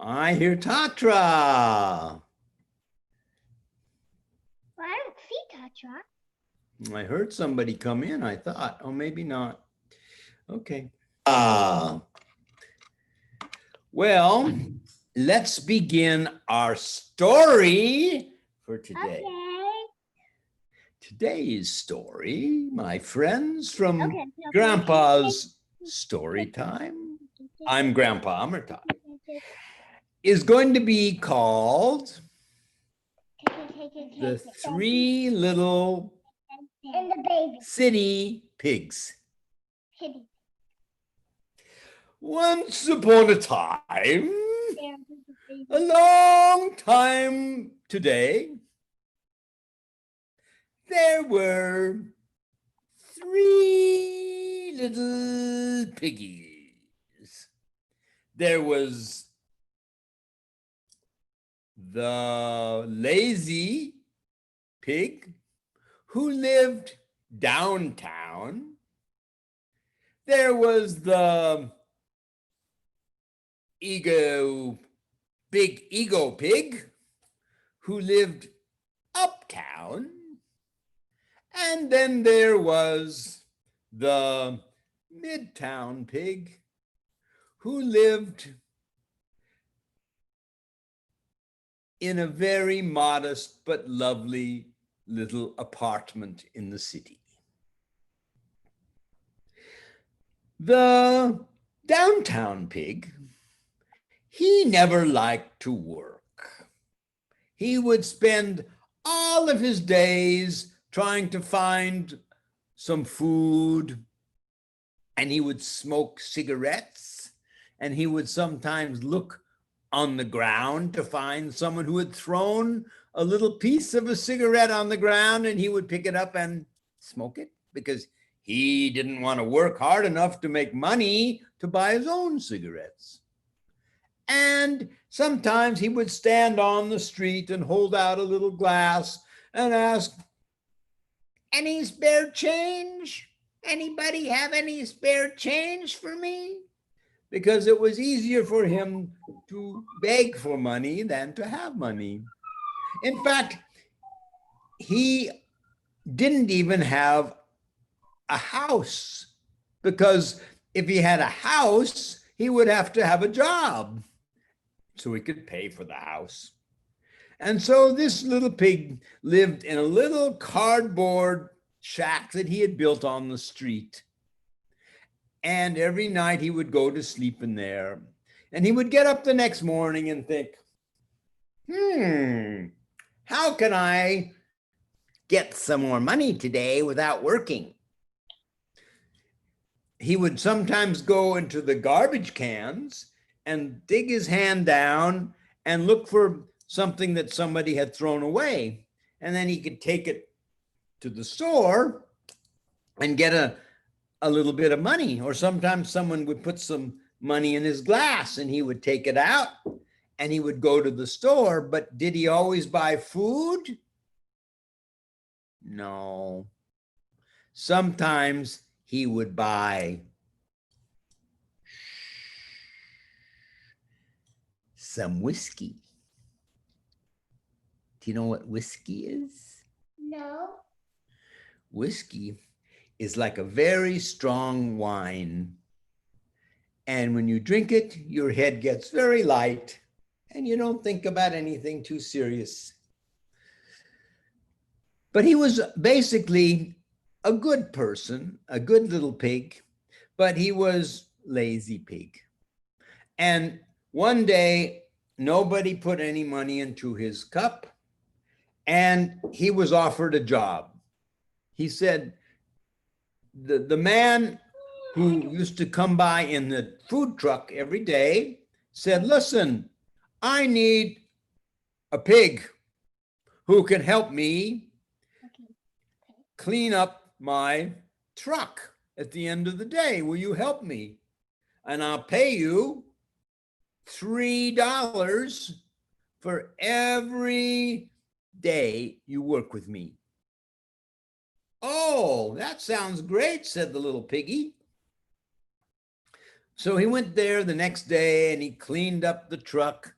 I hear Tatra. Well, I don't see Tatra. I heard somebody come in, I thought. Oh, maybe not. Okay. Well, let's begin our story for today. Okay. Today's story, my friends, from Okay. Grandpa's Story Time. I'm Grandpa Amartai. Is going to be called The Three Little And the baby. City Pigs. Kitty. Once upon a time, a long time today, there were three little piggies. There was the lazy pig who lived downtown. There was the big ego pig who lived uptown. And then there was the Midtown Pig who lived in a very modest but lovely little apartment in the city. The downtown pig, he never liked to work. He would spend all of his days trying to find some food, and he would smoke cigarettes, and he would sometimes look on the ground to find someone who had thrown a little piece of a cigarette on the ground, and he would pick it up and smoke it because he didn't want to work hard enough to make money to buy his own cigarettes. And sometimes he would stand on the street and hold out a little glass and ask, "Any spare change? Anybody have any spare change for me?" Because it was easier for him to beg for money than to have money. In fact, he didn't even have a house, because if he had a house, he would have to have a job so he could pay for the house. And so this little pig lived in a little cardboard shack that he had built on the street. And every night he would go to sleep in there. And he would get up the next morning and think, how can I get some more money today without working? He would sometimes go into the garbage cans and dig his hand down and look for something that somebody had thrown away. And then he could take it to the store and get a little bit of money. Or sometimes someone would put some money in his glass and he would take it out and he would go to the store. But did he always buy food? No. Sometimes he would buy some whiskey. Do you know what whiskey is? No. Whiskey is like a very strong wine. And when you drink it, your head gets very light and you don't think about anything too serious. But he was basically a good person, a good little pig, but he was lazy pig. And one day, nobody put any money into his cup, and he was offered a job. He said, the man who used to come by in the food truck every day said, "Listen, I need a pig who can help me clean up my truck at the end of the day. Will you help me? And I'll pay you $3 for every day you work with me." "Oh, that sounds great," said the little piggy. So he went there the next day and he cleaned up the truck,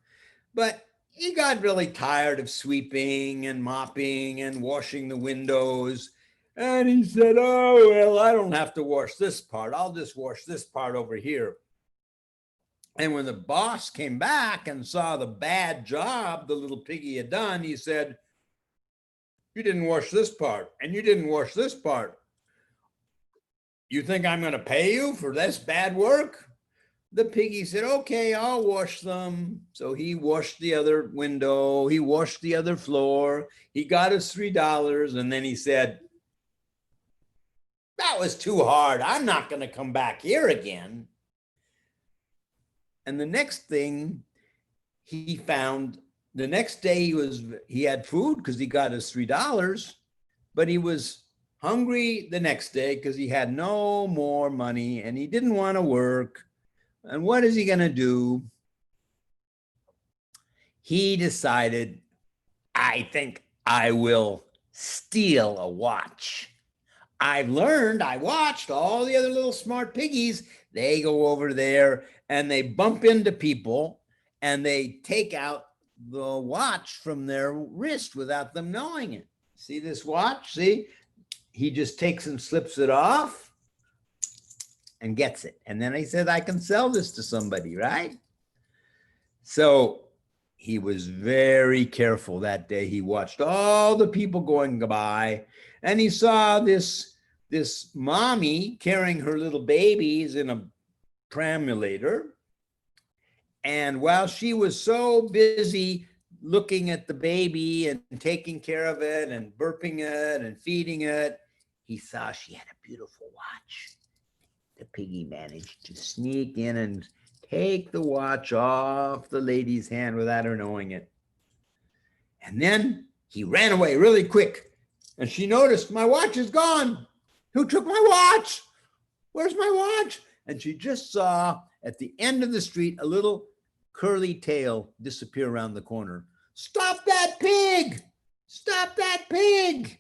but he got really tired of sweeping and mopping and washing the windows. And he said, oh, well, I don't have to wash this part. I'll just wash this part over here. And when the boss came back and saw the bad job the little piggy had done, he said, you didn't wash this part and you didn't wash this part. You think I'm going to pay you for this bad work? The piggy said, okay, I'll wash them. So he washed the other window. He washed the other floor. He got his $3. And then he said, that was too hard. I'm not going to come back here again. And the next thing he found, the next day he had food because he got his $3, but he was hungry the next day because he had no more money and he didn't want to work. And what is he going to do? He decided, I think I will steal a watch. I watched all the other little smart piggies. They go over there and they bump into people and they take out the watch from their wrist without them knowing it. See this watch? See, he just takes and slips it off and gets it. And then he said, I can sell this to somebody, right? So he was very careful that day. He watched all the people going by and he saw this mommy carrying her little babies in a pramulator. And while she was so busy looking at the baby and taking care of it and burping it and feeding it, he saw she had a beautiful watch. The piggy managed to sneak in and take the watch off the lady's hand without her knowing it. And then he ran away really quick. And she noticed, my watch is gone. Who took my watch? Where's my watch? And she just saw at the end of the street a little curly tail disappear around the corner. Stop that pig! Stop that pig!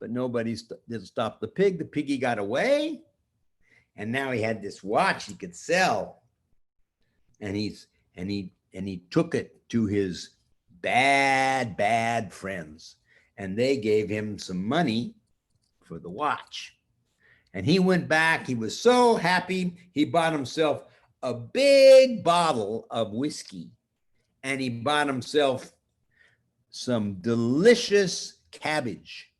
But nobody did stop the pig. The piggy got away. And now he had this watch he could sell. And he took it to his bad friends. And they gave him some money for the watch. And he went back. He was so happy. He bought himself a big bottle of whiskey. And he bought himself some delicious cabbage.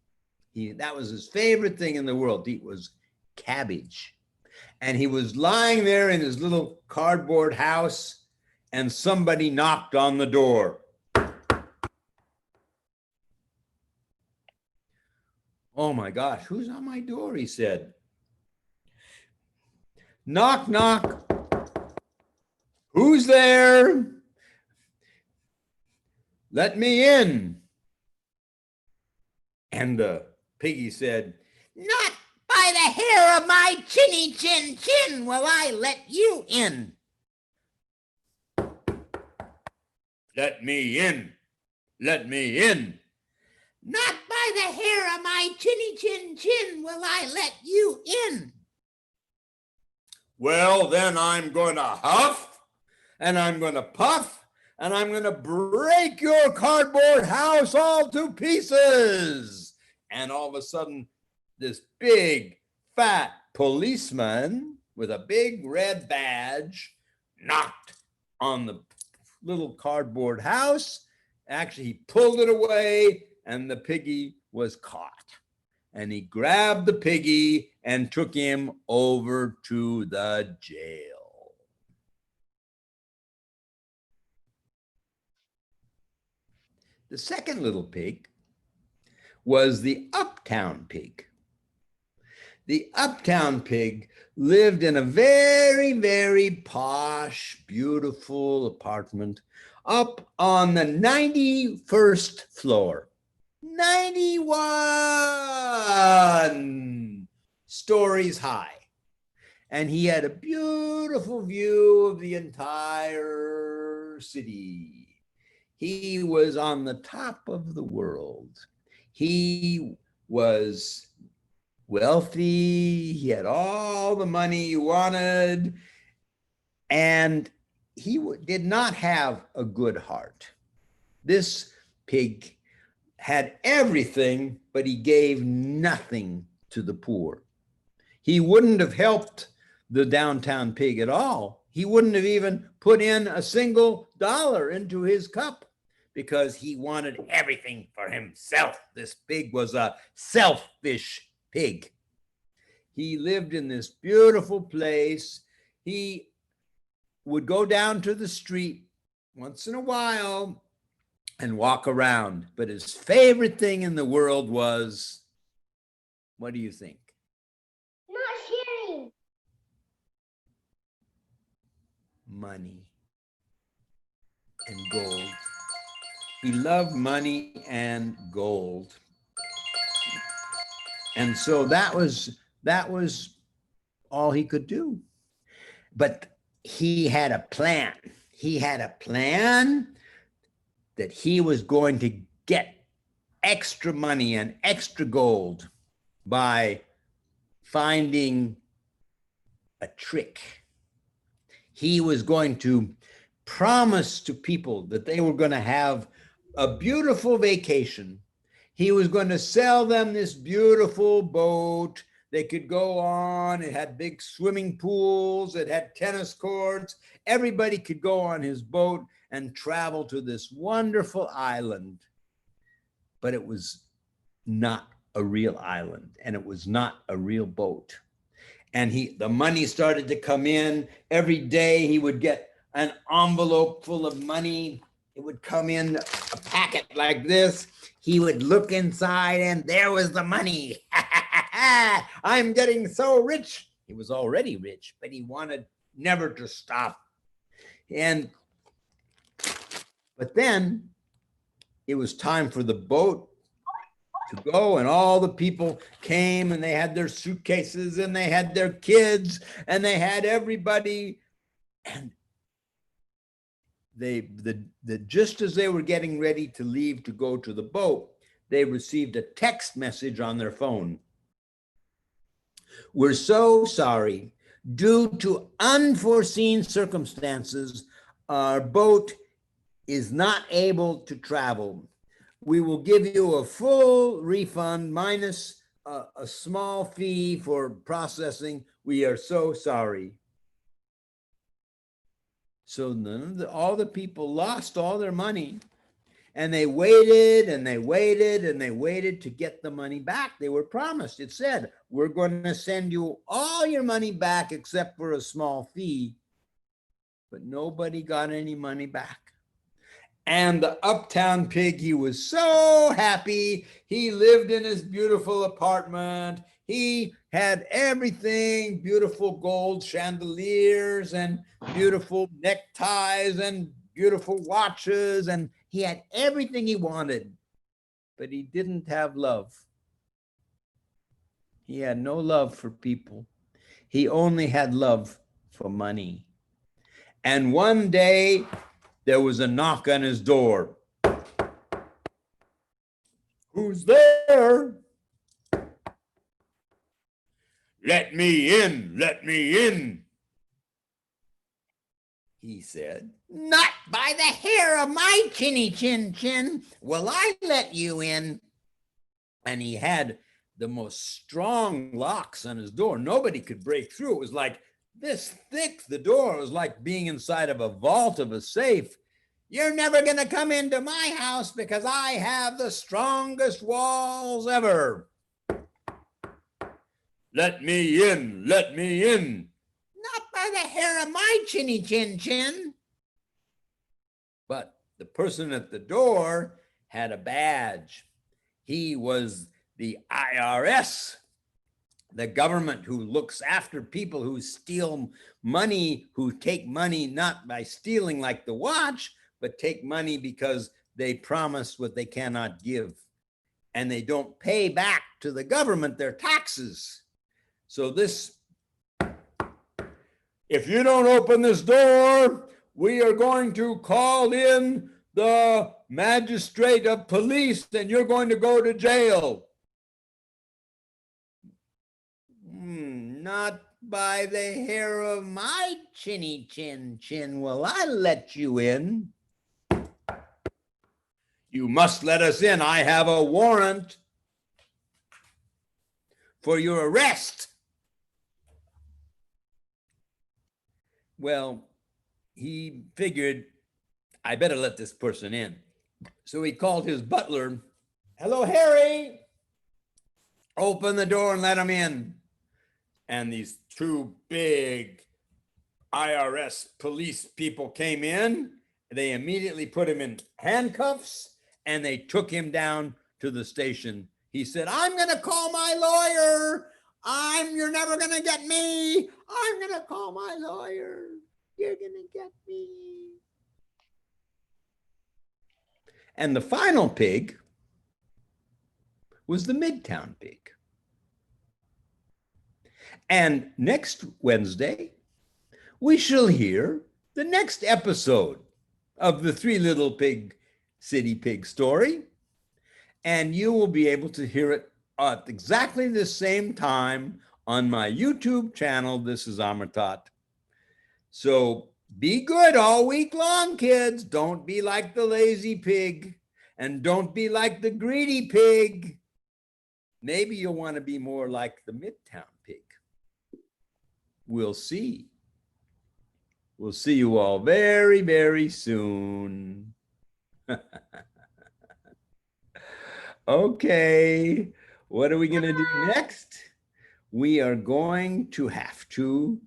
That was his favorite thing in the world to eat, was cabbage. And he was lying there in his little cardboard house, and somebody knocked on the door. Oh my gosh, who's on my door? He said. Knock, knock. Who's there? Let me in. And the piggy said, not by the hair of my chinny chin chin will I let you in. Let me in. Let me in. Not by the hair of my chinny chin chin will I let you in. Well, then I'm going to huff and I'm going to puff and I'm going to break your cardboard house all to pieces. And all of a sudden, this big, fat policeman with a big red badge knocked on the little cardboard house. Actually, he pulled it away and the piggy was caught. And he grabbed the piggy and took him over to the jail. The second little pig was the Uptown Pig. The Uptown Pig lived in a very, very posh, beautiful apartment up on the 91st floor. 91 stories high. And he had a beautiful view of the entire city. He was on the top of the world. He was wealthy. He had all the money he wanted. And he did not have a good heart. This pig had everything, but he gave nothing to the poor. He wouldn't have helped the downtown pig at all. He wouldn't have even put in a single dollar into his cup because he wanted everything for himself. This pig was a selfish pig. He lived in this beautiful place. He would go down to the street once in a while and walk around. But his favorite thing in the world was, what do you think? Not sharing. Money and gold. He loved money and gold. And so that was all he could do. But he had a plan. He had a plan that he was going to get extra money and extra gold by finding a trick. He was going to promise to people that they were going to have a beautiful vacation. He was going to sell them this beautiful boat. They could go on. It had big swimming pools. It had tennis courts. Everybody could go on his boat and travel to this wonderful island. But it was not a real island, and it was not a real boat. And the money started to come in. Every day he would get an envelope full of money. It would come in a packet like this. He would look inside, and there was the money. I'm getting so rich. He was already rich, but he wanted never to stop. But then it was time for the boat to go, and all the people came, and they had their suitcases, and they had their kids, and they had everybody. And just as they were getting ready to leave to go to the boat, they received a text message on their phone. We're so sorry. Due to unforeseen circumstances, our boat is not able to travel. We will give you a full refund minus a small fee for processing. We are so sorry. So all the people lost all their money, and they waited and they waited and they waited to get the money back. They were promised. It said, we're going to send you all your money back except for a small fee. But nobody got any money back. And the Uptown Pig, he was so happy. He lived in his beautiful apartment. He had everything, beautiful gold chandeliers and beautiful neckties and beautiful watches. And he had everything he wanted, but he didn't have love. He had no love for people. He only had love for money. And one day, there was a knock on his door. Who's there? Let me in, let me in, he said. Not by the hair of my chinny chin chin will I let you in. And he had the most strong locks on his door. Nobody could break through. It was like this thick, the door. It was like being inside of a vault of a safe. You're never going to come into my house because I have the strongest walls ever. Let me in, let me in. Not by the hair of my chinny chin chin. But the person at the door had a badge. He was the IRS, the government who looks after people who steal money, who take money not by stealing like the watch, but take money because they promise what they cannot give. And they don't pay back to the government their taxes. So if you don't open this door, we are going to call in the magistrate of police and you're going to go to jail. Not by the hair of my chinny chin chin will I let you in. You must let us in. I have a warrant for your arrest. Well, he figured, I better let this person in. So he called his butler. Hello, Harry. Open the door and let him in. And these two big IRS police people came in. They immediately put him in handcuffs and they took him down to the station. He said, I'm going to call my lawyer. You're never going to get me. I'm going to call my lawyer. You're going to get me. And the final pig was the Midtown Pig. And next Wednesday, we shall hear the next episode of the Three Little Pig City Pig story. And you will be able to hear it at exactly the same time on my YouTube channel. This is Amritat. So be good all week long, kids. Don't be like the lazy pig and don't be like the greedy pig. Maybe you'll want to be more like the Midtown Pig. We'll see. We'll see you all very, very soon. Okay, what are we going to do next? We are going to have to